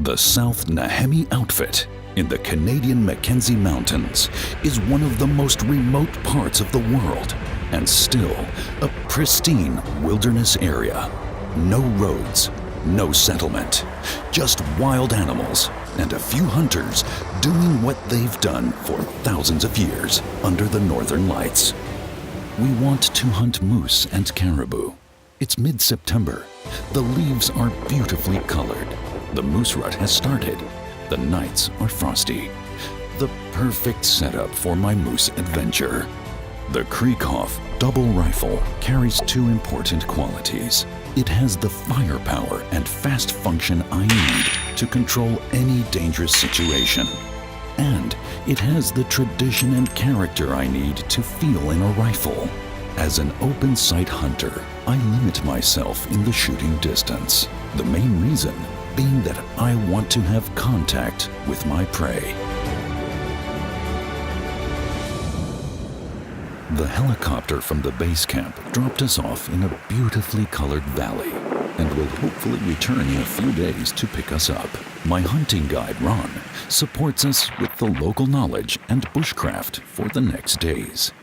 The South Nahemi outfit in the Canadian Mackenzie Mountains is one of the most remote parts of the world and still a pristine wilderness area. No roads, no settlement, just wild animals and a few hunters doing what they've done for thousands of years under the northern lights. We want to hunt moose and caribou. It's mid-September. The leaves are beautifully colored. The moose rut has started. The nights are frosty. The perfect setup for my moose adventure. The Krieghoff double rifle carries two important qualities. It has the firepower and fast function I need to control any dangerous situation. And it has the tradition and character I need to feel in a rifle. As an open sight hunter, I limit myself in the shooting distance. The main reason being that I want to have contact with my prey. The helicopter from the base camp dropped us off in a beautifully colored valley and will hopefully return in a few days to pick us up. My hunting guide, Ron, supports us with the local knowledge and bushcraft for the next days.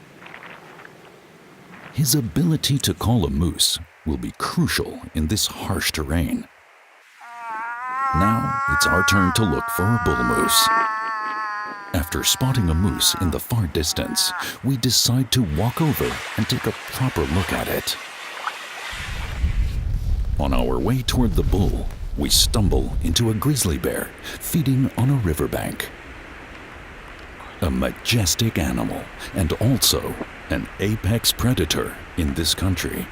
His ability to call a moose will be crucial in this harsh terrain. Now it's our turn to look for a bull moose. After spotting a moose in the far distance, we decide to walk over and take a proper look at it. On our way toward the bull, we stumble into a grizzly bear feeding on a riverbank. A majestic animal and also an apex predator in this country.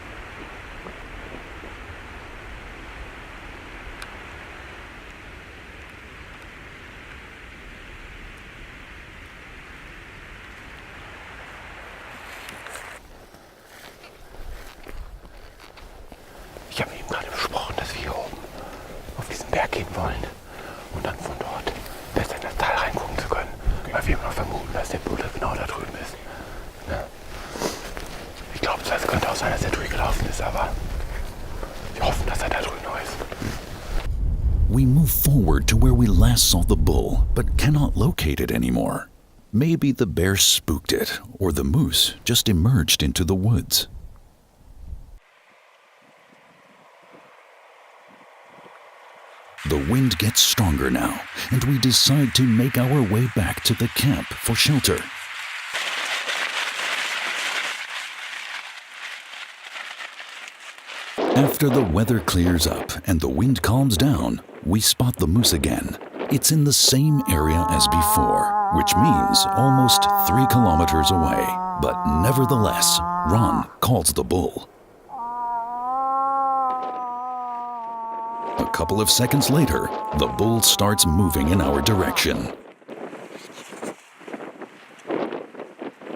Ich habe eben gerade besprochen, dass wir hier oben auf diesen Berg gehen wollen und dann von dort besser in das Tal reingucken zu können, weil wir immer noch vermuten, dass der Bulle genau da drüben ist. Ja. Ich glaube, es könnte auch sein, dass er durchgelaufen ist, aber wir hoffen, dass er da drüben noch ist. We move forward to where we last saw the bull, but cannot locate it anymore. Maybe the bear spooked it, or the moose just emerged into the woods. The wind gets stronger now, and we decide to make our way back to the camp for shelter. After the weather clears up and the wind calms down, we spot the moose again. It's in the same area as before, which means almost 3 kilometers away. But nevertheless, Ron calls the bull. A couple of seconds later, the bull starts moving in our direction.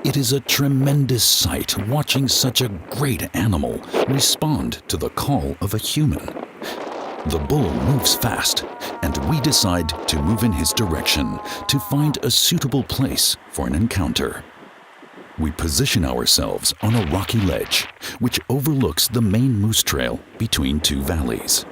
It is a tremendous sight watching such a great animal respond to the call of a human. The bull moves fast, and we decide to move in his direction to find a suitable place for an encounter. We position ourselves on a rocky ledge, which overlooks the main moose trail between two valleys.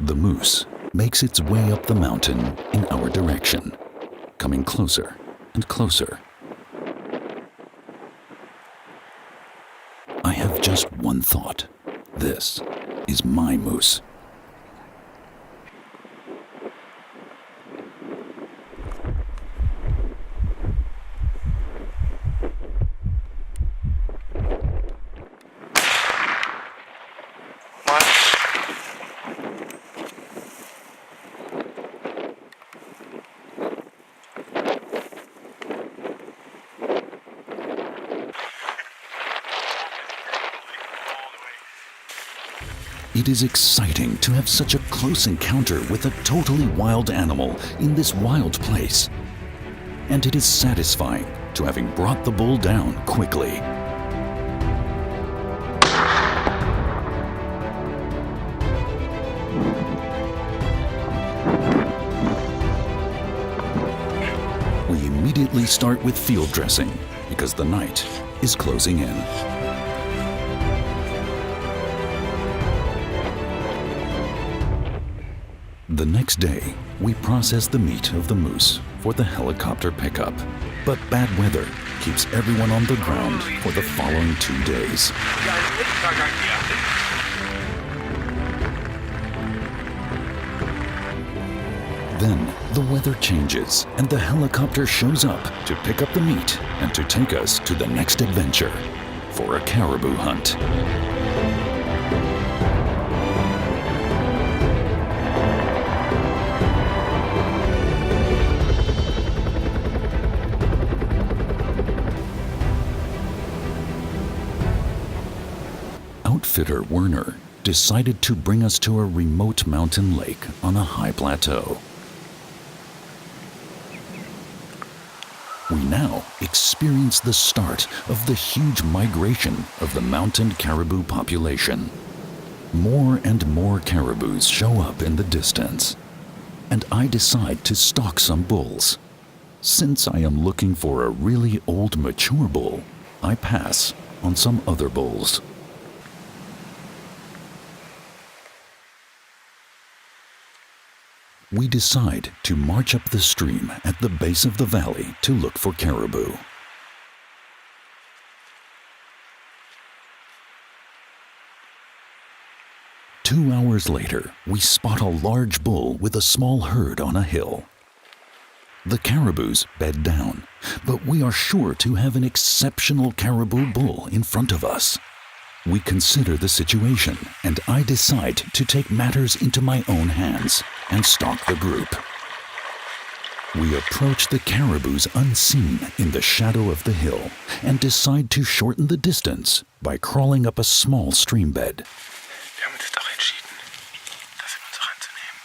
The moose makes its way up the mountain in our direction, coming closer and closer. I have just one thought. This is my moose. It is exciting to have such a close encounter with a totally wild animal in this wild place. And it is satisfying to having brought the bull down quickly. We immediately start with field dressing because the night is closing in. The next day, we process the meat of the moose for the helicopter pickup. But bad weather keeps everyone on the ground for the following 2 days. Then the weather changes and the helicopter shows up to pick up the meat and to take us to the next adventure for a caribou hunt. Outfitter Werner decided to bring us to a remote mountain lake on a high plateau. We now experience the start of the huge migration of the mountain caribou population. More and more caribous show up in the distance, and I decide to stalk some bulls. Since I am looking for a really old mature bull, I pass on some other bulls. We decide to march up the stream at the base of the valley to look for caribou. Two hours later, we spot a large bull with a small herd on a hill. The caribous bed down, but we are sure to have an exceptional caribou bull in front of us. We consider the situation, and I decide to take matters into my own hands and stalk the group. We approach the caribous unseen in the shadow of the hill and decide to shorten the distance by crawling up a small stream bed. Wir haben uns doch entschieden, das in unsere Hand zu nehmen.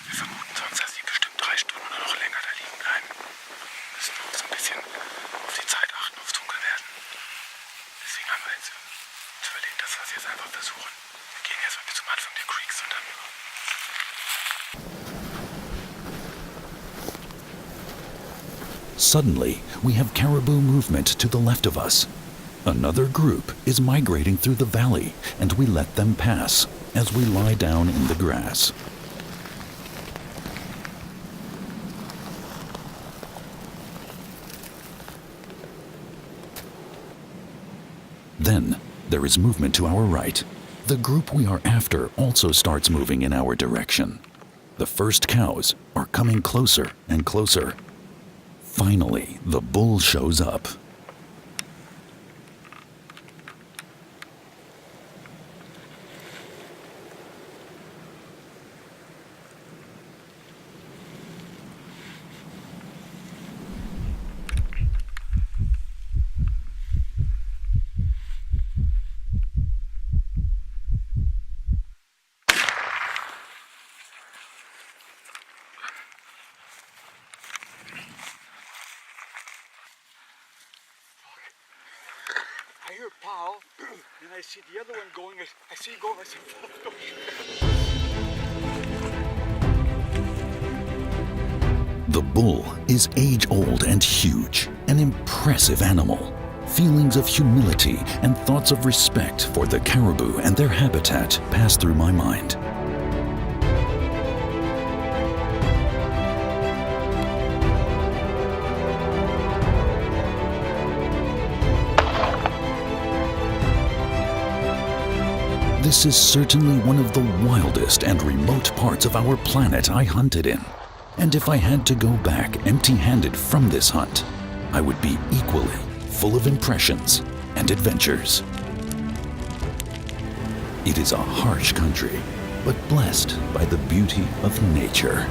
Wir vermuten sonst, dass sie bestimmt 3 Stunden oder noch länger da liegen bleiben. Wir müssen uns ein bisschen auf die Zeit achten, aufs Dunkelwerden. Deswegen haben wir jetzt überlegt, dass wir es jetzt einfach versuchen. Wir gehen jetzt mal bis zum Anfang der Creeks und dann... Suddenly, we have caribou movement to the left of us. Another group is migrating through the valley, and we let them pass as we lie down in the grass. Then, there is movement to our right. The group we are after also starts moving in our direction. The first cows are coming closer and closer. Finally, the bull shows up. I hear Paul, and I see the other one going, I see him go, I see The bull is age-old and huge, an impressive animal. Feelings of humility and thoughts of respect for the caribou and their habitat pass through my mind. This is certainly one of the wildest and remote parts of our planet I hunted in. And if I had to go back empty-handed from this hunt, I would be equally full of impressions and adventures. It is a harsh country, but blessed by the beauty of nature.